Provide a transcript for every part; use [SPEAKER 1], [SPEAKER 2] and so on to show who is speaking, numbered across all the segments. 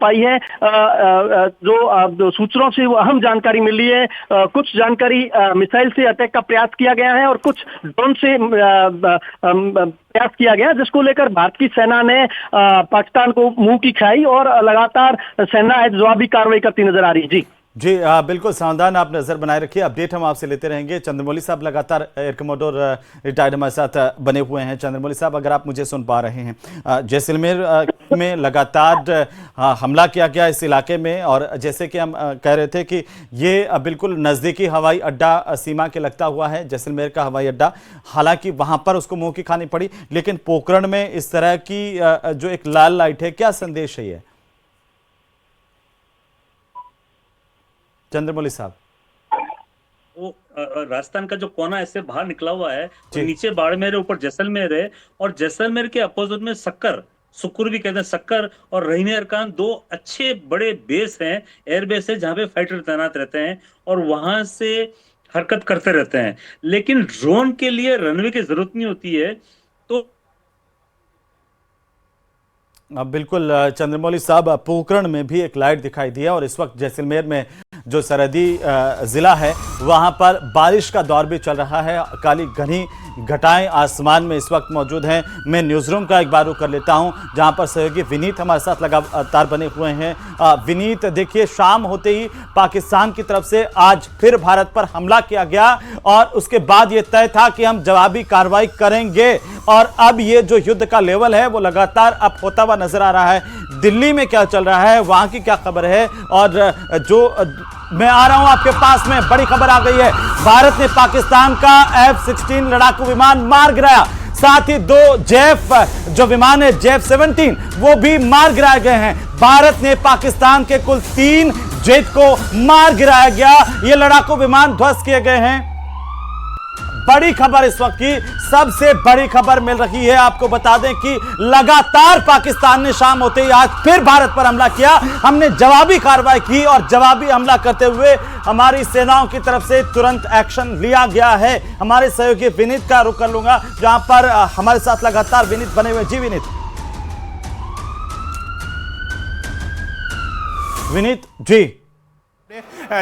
[SPEAKER 1] पाई है। जो सूत्रों से वो अहम जानकारी मिली है। कुछ जानकारी मिसाइल से अटैक का प्रयास किया गया है और कुछ ड्रोन से प्रयास किया गया, जिसको लेकर भारत की सेना ने पाकिस्तान को मुंह की खाई और लगातार सेना जवाबी कार्रवाई करती नजर आ रही है।
[SPEAKER 2] जी बिल्कुल सावधान आप नजर बनाए रखिए। अपडेट हम आपसे लेते रहेंगे। चंद्रमौली साहब लगातार एयर कमोडोर रिटायर्ड हमारे साथ बने हुए हैं। चंद्रमौली साहब, अगर आप मुझे सुन पा रहे हैं, जैसलमेर में लगातार हमला किया गया इस इलाके में, और जैसे कि हम कह रहे थे कि ये बिल्कुल नज़दीकी हवाई अड्डा सीमा के लगता हुआ है, जैसलमेर का हवाई अड्डा। हालांकि वहां पर उसको मुंह की खानी पड़ी, लेकिन पोखरण में इस तरह की जो एक लाल लाइट है, क्या संदेश है ये चंद्रमौली साहब?
[SPEAKER 3] वो राजस्थान का जो कोना ऐसे बाहर निकला हुआ है, तो नीचे बाड़मेर है, ऊपर जैसलमेर है, और जैसलमेर के अपोजिट में सुक्कुर भी कहते हैं, सक्कर और रहीने अरकान, दो अच्छे बड़े बेस हैं, एयर बेस है, जहां पे फाइटर तैनात रहते हैं और वहां से हरकत करते रहते हैं। लेकिन ड्रोन के लिए रनवे की जरूरत नहीं होती है। तो
[SPEAKER 2] बिल्कुल चंद्रमौली साहब, पोखरण में भी एक लाइट दिखाई दी है, और इस वक्त जैसलमेर में जो सरहदी जिला है वहां पर बारिश का दौर भी चल रहा है। काली घनी घटाएं आसमान में इस वक्त मौजूद हैं। मैं न्यूज़ रूम का एक बार रुख कर लेता हूं, जहां पर सहयोगी विनीत हमारे साथ लगातार बने हुए हैं। विनीत, देखिए, शाम होते ही पाकिस्तान की तरफ से आज फिर भारत पर हमला किया गया, और उसके बाद ये तय था कि हम जवाबी कार्रवाई करेंगे, और अब ये जो युद्ध का लेवल है वो लगातार अब होता हुआ नजर आ रहा है। दिल्ली में क्या चल रहा है, वहां की क्या खबर है? और जो मैं आ रहा हूं आपके पास में, बड़ी खबर आ गई है। भारत ने पाकिस्तान का F-16 लड़ाकू विमान मार गिराया, साथ ही 2 जेफ जो विमान है JF-17 वो भी मार गिराए गए हैं। भारत ने पाकिस्तान के कुल 3 जेट को मार गिराया गया, ये लड़ाकू विमान ध्वस्त किए गए हैं। बड़ी खबर इस वक्त की सबसे बड़ी खबर मिल रही है। आपको बता दें कि लगातार पाकिस्तान ने शाम होते ही आज फिर भारत पर हमला किया। हमने जवाबी कार्रवाई की, और जवाबी हमला करते हुए हमारी सेनाओं की तरफ से तुरंत एक्शन लिया गया है। हमारे सहयोगी विनीत का रुख कर लूंगा, जहां पर हमारे साथ लगातार विनीत बने हुए। जी विनीत। विनीत जी,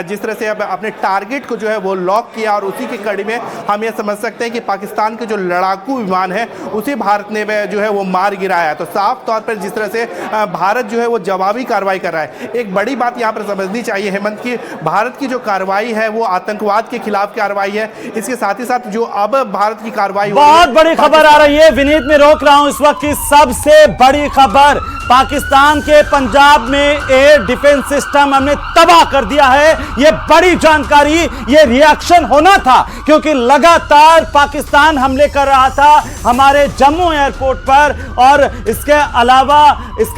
[SPEAKER 4] जिस तरह से अब अपने टारगेट को जो है वो लॉक किया, और उसी की कड़ी में हम ये समझ सकते हैं कि पाकिस्तान के जो लड़ाकू विमान है उसे भारत ने जो है वो मार गिराया है। तो साफ तौर पर जिस तरह से भारत जो है वो जवाबी कार्रवाई कर रहा है। एक बड़ी बात यहाँ पर समझनी चाहिए हेमंत की, भारत की जो कार्रवाई है वो आतंकवाद के खिलाफ कार्रवाई है। इसके साथ ही साथ जो अब भारत की कार्रवाई,
[SPEAKER 2] बहुत बड़ी खबर आ रही है विनीत, में रोक रहा हूं इस वक्त की सबसे बड़ी खबर। पाकिस्तान के पंजाब में एयर डिफेंस सिस्टम हमने तबाह कर दिया है। यह बड़ी जानकारी, यह रिएक्शन होना था, क्योंकि लगातार पाकिस्तान हमले कर रहा था हमारे जम्मू एयरपोर्ट पर, और इसके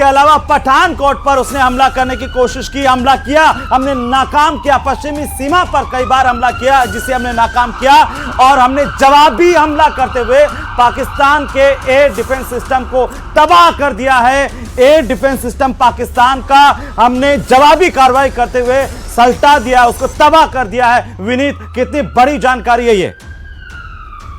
[SPEAKER 2] अलावा पठानकोट पर उसने हमला करने की कोशिश की, हमला किया, हमने नाकाम किया। पश्चिमी सीमा पर कई बार हमला किया, जिसे हमने नाकाम किया, और हमने जवाबी हमला करते हुए पाकिस्तान के एयर डिफेंस सिस्टम को तबाह कर दिया है। एयर डिफेंस सिस्टम पाकिस्तान का हमने जवाबी कार्रवाई करते हुए सल्टा दिया, उसको तबाह कर दिया है। विनीत, कितनी बड़ी जानकारी है ये?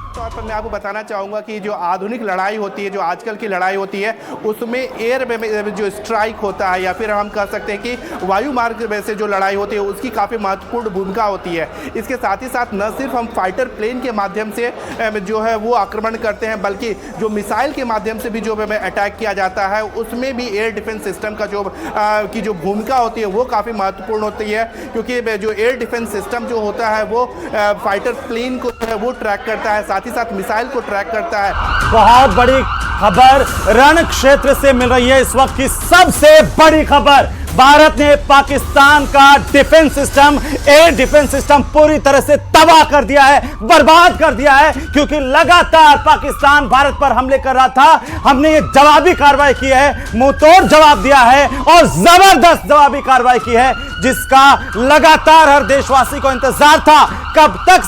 [SPEAKER 4] तौर पर मैं आपको बताना चाहूँगा कि जो आधुनिक लड़ाई होती है, जो आजकल की लड़ाई होती है, उसमें एयर में जो स्ट्राइक होता है, या फिर हम कह सकते हैं कि वायु मार्ग में से जो लड़ाई होती है, उसकी काफ़ी महत्वपूर्ण भूमिका होती है। इसके साथ ही साथ न सिर्फ हम फाइटर प्लेन के माध्यम से जो है वो आक्रमण करते हैं, बल्कि जो मिसाइल के माध्यम से भी जो अटैक किया जाता है, उसमें भी एयर डिफेंस सिस्टम का जो भूमिका होती है वो काफ़ी महत्वपूर्ण होती है। क्योंकि जो एयर डिफेंस सिस्टम जो होता है वो फाइटर प्लेन को वो ट्रैक करता है, साथ ही साथ मिसाइल को ट्रैक करता है।
[SPEAKER 2] बहुत बड़ी खबर रण क्षेत्र से मिल रही है इस वक्त की सबसे बड़ी खबर। भारत ने पाकिस्तान का defence system, air defence system पूरी तरह से तबाह कर दिया है, बर्बाद कर दिया है, क्योंकि लगातार पाकिस्तान भारत पर हमले कर रहा था। हमने ये जवाबी कार्रवाई की है, मुंहतोड़ जवाब दिया है, और जबरदस्त जवाबी कार्रवाई की है, जिसका लगातार हर देशवासी को इंतजार था। कब तक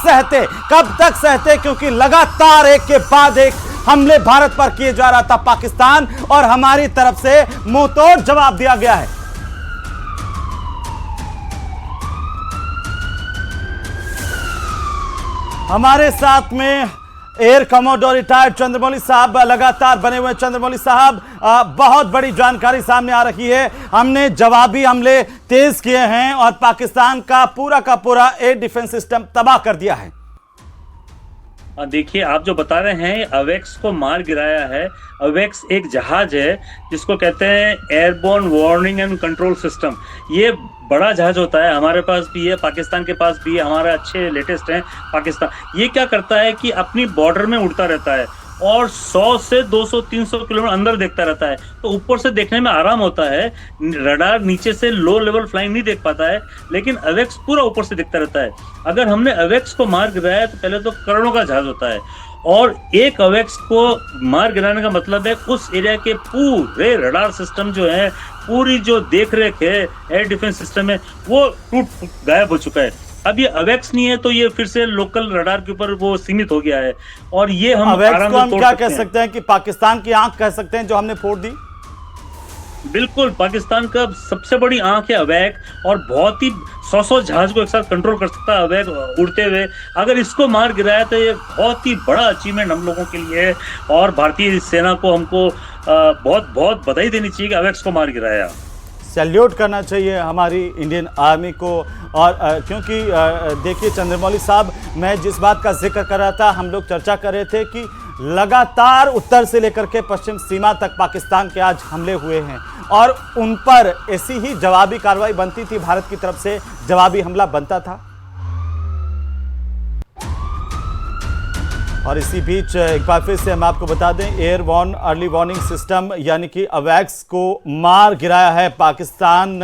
[SPEAKER 2] सहते, क्योंकि लगातार एक के बाद एक हमले भारत पर किए जा रहा था पाकिस्तान, और हमारी तरफ से मुंहतोड़ जवाब दिया गया है। हमारे साथ में एयर कमोडोर रिटायर्ड चंद्रमौली साहब लगातार बने हुए। चंद्रमौली साहब, बहुत बड़ी जानकारी सामने आ रही है। हमने जवाबी हमले तेज किए हैं और पाकिस्तान का पूरा एयर डिफेंस सिस्टम तबाह कर दिया है।
[SPEAKER 3] देखिए, आप जो बता रहे हैं अवेक्स को मार गिराया है। अवेक्स एक जहाज है जिसको कहते हैं airborne warning and control system. ये बड़ा जहाज होता है, हमारे पास भी है, पाकिस्तान के पास भी है, हमारा अच्छे लेटेस्ट है पाकिस्तान। ये क्या करता है कि अपनी बॉर्डर में उड़ता रहता है और 100 से 200-300 किलोमीटर अंदर देखता रहता है, तो ऊपर से देखने में आराम होता है। रडार नीचे से लो लेवल फ्लाइंग नहीं देख पाता है, लेकिन अवेक्स पूरा ऊपर से दिखता रहता है। अगर हमने अवेक्स को मार गिराया तो पहले तो करोड़ों का जहाज होता है, और एक अवेक्स को मार गिराने का मतलब है उस एरिया के पूरे रडार सिस्टम जो है, पूरी जो देख रेख है, एयर डिफेंस सिस्टम है, वो टूट गायब हो चुका है। अब ये अवेक्स नहीं है तो ये फिर से लोकल रडार के ऊपर वो सीमित हो गया है, और ये हम
[SPEAKER 2] अवेक्स को हम क्या कह सकते हैं कि पाकिस्तान की आंख कह सकते हैं जो हमने फोड़ दी।
[SPEAKER 3] बिल्कुल, पाकिस्तान का सबसे बड़ी आंख है अवैक, और बहुत ही 100 जहाज को एक साथ कंट्रोल कर सकता है अवैक उड़ते हुए। अगर इसको मार गिराया तो ये बहुत ही बड़ा अचीवमेंट हम लोगों के लिए है, और भारतीय सेना को हमको बहुत बहुत बधाई देनी चाहिए कि अवैक्स को मार गिराया।
[SPEAKER 2] सैल्यूट करना चाहिए हमारी इंडियन आर्मी को। और क्योंकि देखिए चंद्रमौली साहब, मैं जिस बात का जिक्र कर रहा था, हम लोग चर्चा कर रहे थे कि लगातार उत्तर से लेकर के पश्चिम सीमा तक पाकिस्तान के आज हमले हुए हैं, और उन पर ऐसी ही जवाबी कार्रवाई बनती थी, भारत की तरफ से जवाबी हमला बनता था। और इसी बीच एक बार फिर से हम आपको बता दें, एयरबोर्न अर्ली वार्निंग सिस्टम यानी कि अवैक्स को मार गिराया है पाकिस्तान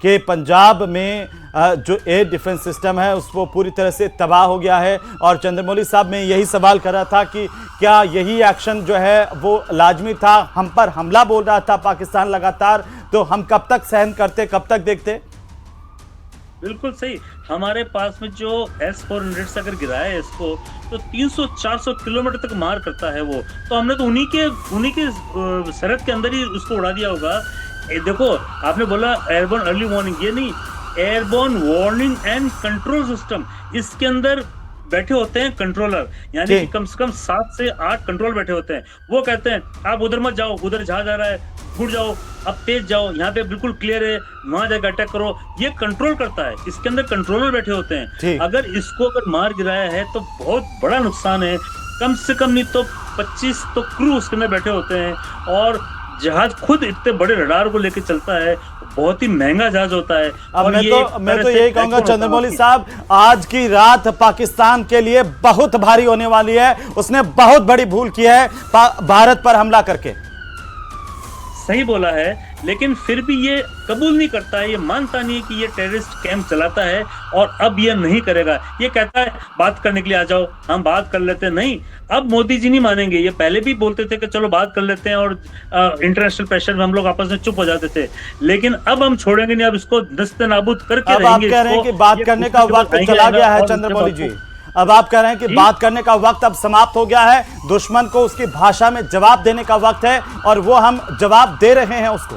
[SPEAKER 2] के पंजाब में। जो एयर डिफेंस सिस्टम है उस वो पूरी तरह से तबाह हो गया है। और चंद्रमौली साहब, मैं यही सवाल कर रहा था कि क्या यही एक्शन जो है वो लाजमी था? हम पर हमला बोल रहा था पाकिस्तान लगातार, तो हम कब तक सहन करते, कब तक देखते?
[SPEAKER 3] बिल्कुल सही। हमारे पास में जो S-400 से अगर गिराया है इसको, तो 300-400 किलोमीटर तक मार करता है वो, तो हमने तो उन्हीं के सरहद के अंदर ही उसको उड़ा दिया होगा। देखो, आपने बोला एयरबोर्न अर्ली वार्निंग, ये नहीं, airborne warning and control system. इसके अंदर बैठे होते हैं कंट्रोलर, यानी कि कम से कम 7 से 8 कंट्रोल बैठे होते हैं। वो कहते हैं आप उधर मत जाओ, उधर जहाज आ रहा है, घुट जाओ, अब तेज जाओ, यहाँ पे बिल्कुल क्लियर है, वहां जाकर अटैक करो। ये कंट्रोल करता है, इसके अंदर कंट्रोलर बैठे होते हैं। अगर इसको अगर मार गिराया है तो बहुत बड़ा नुकसान है। कम से कम नहीं तो 25 तो क्रू उसके अंदर बैठे होते हैं, और जहाज खुद इतने बड़े रडार को लेके चलता है, बहुत ही महंगा जहाज होता है।
[SPEAKER 2] अब मैं तो यही कहूंगा चंद्रमौली साहब, आज की रात पाकिस्तान के लिए बहुत भारी होने वाली है। उसने बहुत बड़ी भूल की है भारत पर हमला करके।
[SPEAKER 3] सही बोला है, लेकिन फिर भी ये कबूल नहीं करता है, ये मानता नहीं है कि ये टेररिस्ट कैंप चलाता है, और अब ये नहीं करेगा। ये कहता है बात करने के लिए आ जाओ, हम बात कर लेते हैं। नहीं, अब मोदी जी नहीं मानेंगे। ये पहले भी बोलते थे कि चलो बात कर लेते हैं, और इंटरनेशनल प्रेशर में हम लोग आपस में चुप हो जाते थे, लेकिन अब हम छोड़ेंगे नहीं, अब इसको नस्ते नाबूद करके
[SPEAKER 2] रहेंगे। आप कह रहे हैं कि बात करने का वक्त चला गया है चंद्रमौली जी, अब आप कह रहे हैं कि बात करने का वक्त अब समाप्त हो गया है, दुश्मन को उसकी भाषा में जवाब देने का वक्त है, और वो हम जवाब दे रहे हैं, उसको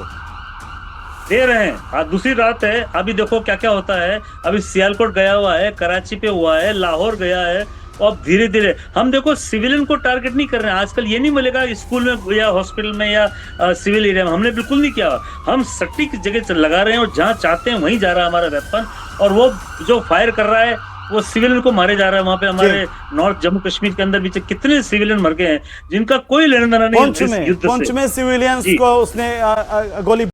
[SPEAKER 3] दे रहे हैं। आज दूसरी रात है, अभी देखो क्या क्या होता है। अभी सियालकोट गया हुआ है, कराची पे हुआ है, लाहौर गया है, और धीरे धीरे हम देखो सिविलियन को टारगेट नहीं कर रहे हैं। आजकल ये नहीं मिलेगा स्कूल में या हॉस्पिटल में या सिविल एरिया में, हमने बिल्कुल नहीं किया। हम सटीक जगह लगा रहे हैं, और जहाँ चाहते हैं वहीं जा रहा है हमारा वेपन, और वो जो फायर कर रहा है वो सिविलियन को मारे जा रहा है। वहां पे हमारे नॉर्थ जम्मू कश्मीर के अंदर भी कितने सिविलियन मर गए हैं जिनका कोई लेना देना नहीं है इस युद्ध से।
[SPEAKER 2] पुंछ में सिविलियंस को उसने गोली